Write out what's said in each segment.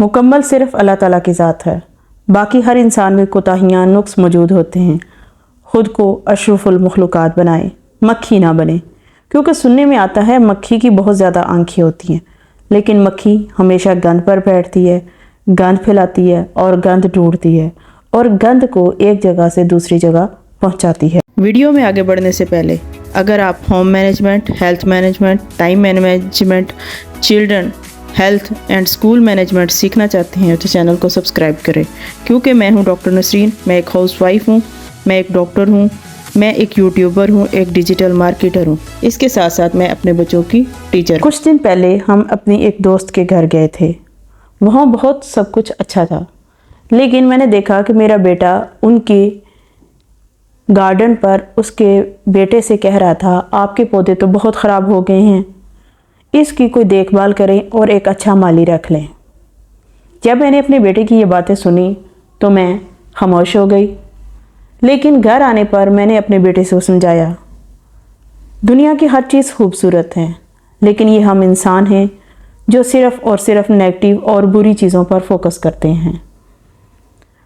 मुकम्मल सिर्फ अल्लाह ताला की ज़ात है। बाकी हर इंसान में कोताहियाँ, नुक्स मौजूद होते हैं। ख़ुद को अशरफुल मखलूक़ात बनाए, मक्खी ना बने, क्योंकि सुनने में आता है मक्खी की बहुत ज़्यादा आँखें होती हैं, लेकिन मक्खी हमेशा गंद पर बैठती है, गंद फैलाती है और गंद ढूंढती है और गंद को एक जगह से दूसरी जगह पहुंचाती है। वीडियो में आगे बढ़ने से पहले अगर आप home management, health management, time management, children health and school management सीखना चाहते हैं तो चैनल को सब्सक्राइब करें, क्योंकि मैं हूं डॉक्टर नसरीन। मैं एक हाउसवाइफ हूं, मैं एक डॉक्टर हूं, मैं एक यूट्यूबर हूं, एक डिजिटल मार्केटर हूं। इसके साथ साथ मैं अपने बच्चों की टीचर। कुछ दिन पहले हम अपनी एक दोस्त के घर गए थे। वहाँ बहुत सब कुछ अच्छा था, लेकिन मैंने देखा कि मेरा बेटा उनके गार्डन पर उसके बेटे से कह रहा था, आपके पौधे तो बहुत ख़राब हो गए हैं, इसकी कोई देखभाल करें और एक अच्छा माली रख लें। जब मैंने अपने बेटे की ये बातें सुनी तो मैं खामोश हो गई, लेकिन घर आने पर मैंने अपने बेटे से समझाया, दुनिया की हर चीज़ खूबसूरत है, लेकिन ये हम इंसान हैं जो सिर्फ़ और सिर्फ नेगेटिव और बुरी चीज़ों पर फोकस करते हैं।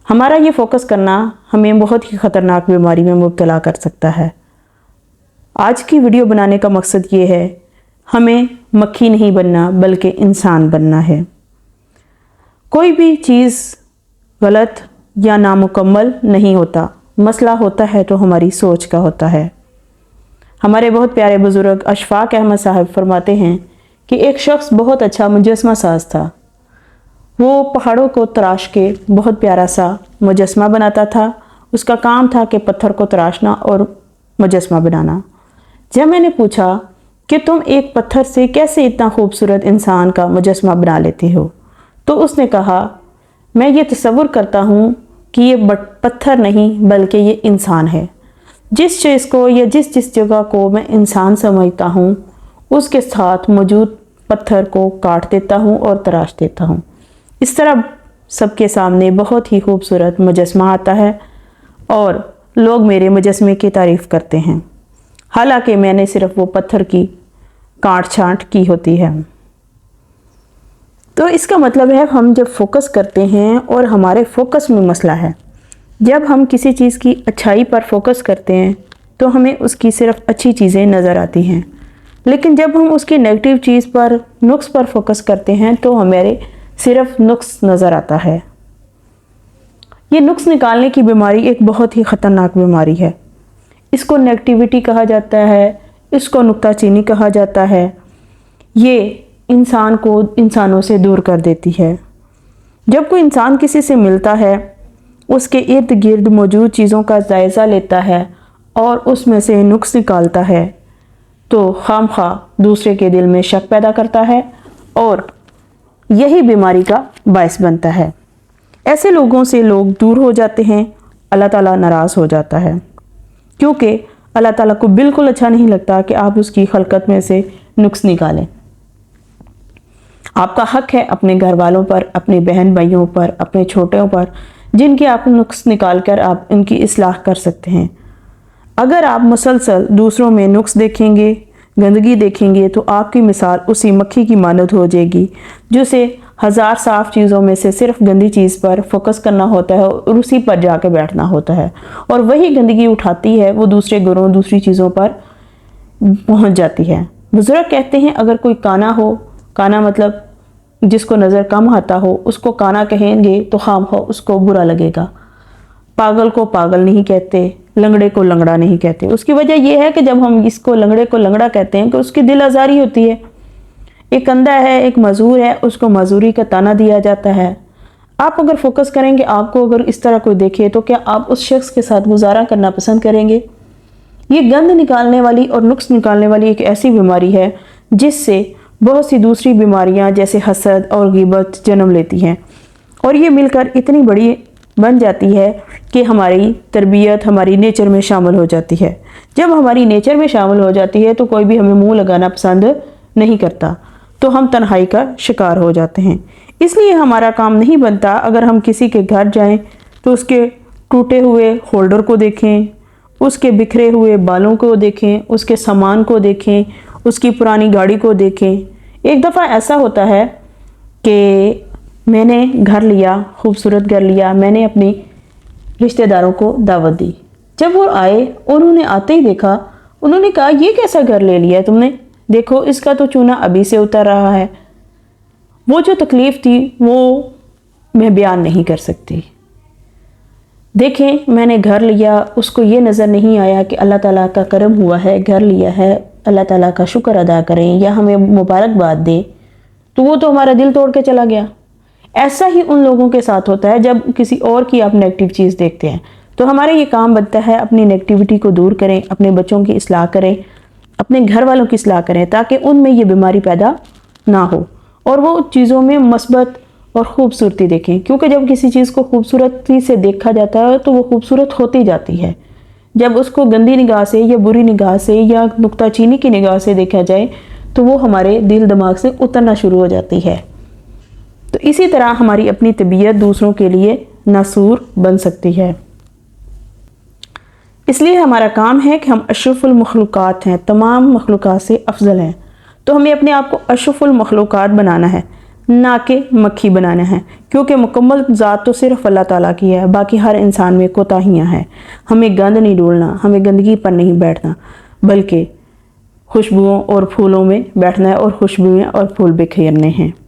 हमारा ये फोकस करना हमें बहुत ही ख़तरनाक बीमारी में मुब्तला कर सकता है। आज की वीडियो बनाने का मकसद ये है, हमें मक्खी नहीं बनना बल्कि इंसान बनना है। कोई भी चीज़ गलत या नामुकम्मल नहीं होता, मसला होता है तो हमारी सोच का होता है। हमारे बहुत प्यारे बुज़ुर्ग अशफाक अहमद साहब फरमाते हैं कि एक शख्स बहुत अच्छा मुजस्मा साज था। वो पहाड़ों को तराश के बहुत प्यारा सा मुजस्मा बनाता था। उसका काम था कि पत्थर को तराशना और मुजस्मा बनाना। जब मैंने पूछा कि तुम एक पत्थर से कैसे इतना खूबसूरत इंसान का मुजस्मा बना लेते हो, तो उसने कहा, मैं ये तसव्वुर करता हूँ कि ये पत्थर नहीं बल्कि ये इंसान है। जिस चीज़ को या जिस जगह को मैं इंसान समझता हूँ उसके साथ मौजूद पत्थर को काट देता हूँ और तराश देता हूँ। इस तरह सबके सामने बहुत ही खूबसूरत मुजस्मा आता है और लोग मेरे मुजस्मे की तारीफ़ करते हैं, हालांकि मैंने सिर्फ वो पत्थर की काट छांट की होती है। तो इसका मतलब है हम जब फोकस करते हैं और हमारे फोकस में मसला है, जब हम किसी चीज़ की अच्छाई पर फोकस करते हैं तो हमें उसकी सिर्फ अच्छी चीज़ें नज़र आती हैं, लेकिन जब हम उसकी नेगेटिव चीज़ पर, नुक्स पर फोकस करते हैं तो हमारे सिर्फ नुक्स नज़र आता है। ये नुक्स निकालने की बीमारी एक बहुत ही ख़तरनाक बीमारी है। इसको नेगेटिविटी कहा जाता है, इसको नुक्ताचीनी कहा जाता है। ये इंसान को इंसानों से दूर कर देती है। जब कोई इंसान किसी से मिलता है, उसके इर्द गिर्द मौजूद चीज़ों का जायज़ा लेता है और उसमें से नुक्स निकालता है, तो खामखा दूसरे के दिल में शक पैदा करता है और यही बीमारी का बायस बनता है। ऐसे लोगों से लोग दूर हो जाते हैं, अल्लाह ताला नाराज़ हो जाता है, क्योंकि अल्लाह ताला को बिल्कुल अच्छा नहीं लगता कि आप उसकी खलकत में से नुक्स निकालें। आपका हक है अपने घर वालों पर, अपने बहन भाइयों पर, अपने छोटों पर, जिनके आप नुक्स निकाल कर आप उनकी इस्लाह कर सकते हैं। अगर आप मुसलसल दूसरों में नुक्स देखेंगे, गंदगी देखेंगे, तो आपकी मिसाल उसी मक्खी की मानद हो जाएगी जिसे हज़ार साफ़ चीज़ों में से सिर्फ गंदी चीज़ पर फोकस करना होता है और उसी पर जाके बैठना होता है, और वही गंदगी उठाती है, वो दूसरे गुरों, दूसरी चीज़ों पर पहुंच जाती है। बुजुर्ग कहते हैं, अगर कोई काना हो, काना मतलब जिसको नज़र कम आता हो, उसको काना कहेंगे तो खामखा उसको बुरा लगेगा। पागल को पागल नहीं कहते, लंगड़े को लंगड़ा नहीं कहते। उसकी वजह यह है कि जब हम इसको लंगड़े को लंगड़ा कहते हैं कि उसकी दिल आज़ारी होती है। एक अंधा है, एक मजूर है, उसको मजूरी का ताना दिया जाता है। आप अगर फोकस करेंगे, आपको अगर इस तरह कोई देखे, तो क्या आप उस शख्स के साथ गुजारा करना पसंद करेंगे? ये गंद निकालने वाली और नुक्स निकालने वाली एक ऐसी बीमारी है जिससे बहुत सी दूसरी बीमारियां जैसे हसद और ग़ीबत जन्म लेती हैं, और ये मिलकर इतनी बड़ी बन जाती है कि हमारी तरबियत हमारी नेचर में शामिल हो जाती है। जब हमारी नेचर में शामिल हो जाती है तो कोई भी हमें मुंह लगाना पसंद नहीं करता, तो हम तन्हाई का शिकार हो जाते हैं। इसलिए हमारा काम नहीं बनता, अगर हम किसी के घर जाएं तो उसके टूटे हुए होल्डर को देखें, उसके बिखरे हुए बालों को देखें, उसके सामान को देखें, उसकी पुरानी गाड़ी को देखें। एक दफ़ा ऐसा होता है कि میں نے گھر لیا، خوبصورت گھر لیا، میں نے اپنی رشتہ داروں کو دعوت دی۔ جب وہ آئے، انہوں نے آتے ہی دیکھا، انہوں نے کہا یہ کیسا گھر لے لیا تم نے، دیکھو اس کا تو چونا ابھی سے اتر رہا ہے۔ وہ جو تکلیف تھی وہ میں بیان نہیں کر سکتی۔ دیکھیں میں نے گھر لیا، اس کو یہ نظر نہیں آیا کہ اللہ تعالیٰ کا کرم ہوا ہے، گھر لیا ہے، اللہ تعالیٰ کا شکر ادا کریں یا ہمیں مبارکباد دیں، تو وہ تو ہمارا دل توڑ کے چلا گیا۔ ایسا ہی ان لوگوں کے ساتھ ہوتا ہے جب کسی اور کی آپ نیگیٹو چیز دیکھتے ہیں، تو ہمارا یہ کام بنتا ہے اپنی نیگیٹیوٹی کو دور کریں، اپنے بچوں کی اصلاح کریں، اپنے گھر والوں کی اصلاح کریں، تاکہ ان میں یہ بیماری پیدا نہ ہو اور وہ چیزوں میں مثبت اور خوبصورتی دیکھیں، کیونکہ جب کسی چیز کو خوبصورتی سے دیکھا جاتا ہے تو وہ خوبصورت ہوتی جاتی ہے۔ جب اس کو گندی نگاہ سے یا بری نگاہ سے یا نکتہ چینی کی نگاہ سے دیکھا جائے تو وہ ہمارے دل دماغ سے اترنا شروع ہو جاتی ہے۔ تو اسی طرح ہماری اپنی طبیعت دوسروں کے لیے ناسور بن سکتی ہے۔ اس لیے ہمارا کام ہے کہ ہم اشرف المخلوقات ہیں، تمام مخلوقات سے افضل ہیں، تو ہمیں اپنے آپ کو اشرف المخلوقات بنانا ہے، نہ کہ مکھی بنانا ہے، کیونکہ مکمل ذات تو صرف اللہ تعالیٰ کی ہے، باقی ہر انسان میں کوتاہیاں ہیں۔ ہمیں گند نہیں ڈولنا، ہمیں گندگی پر نہیں بیٹھنا، بلکہ خوشبوؤں اور پھولوں میں بیٹھنا ہے اور خوشبوئیں اور پھول بکھیرنے ہیں۔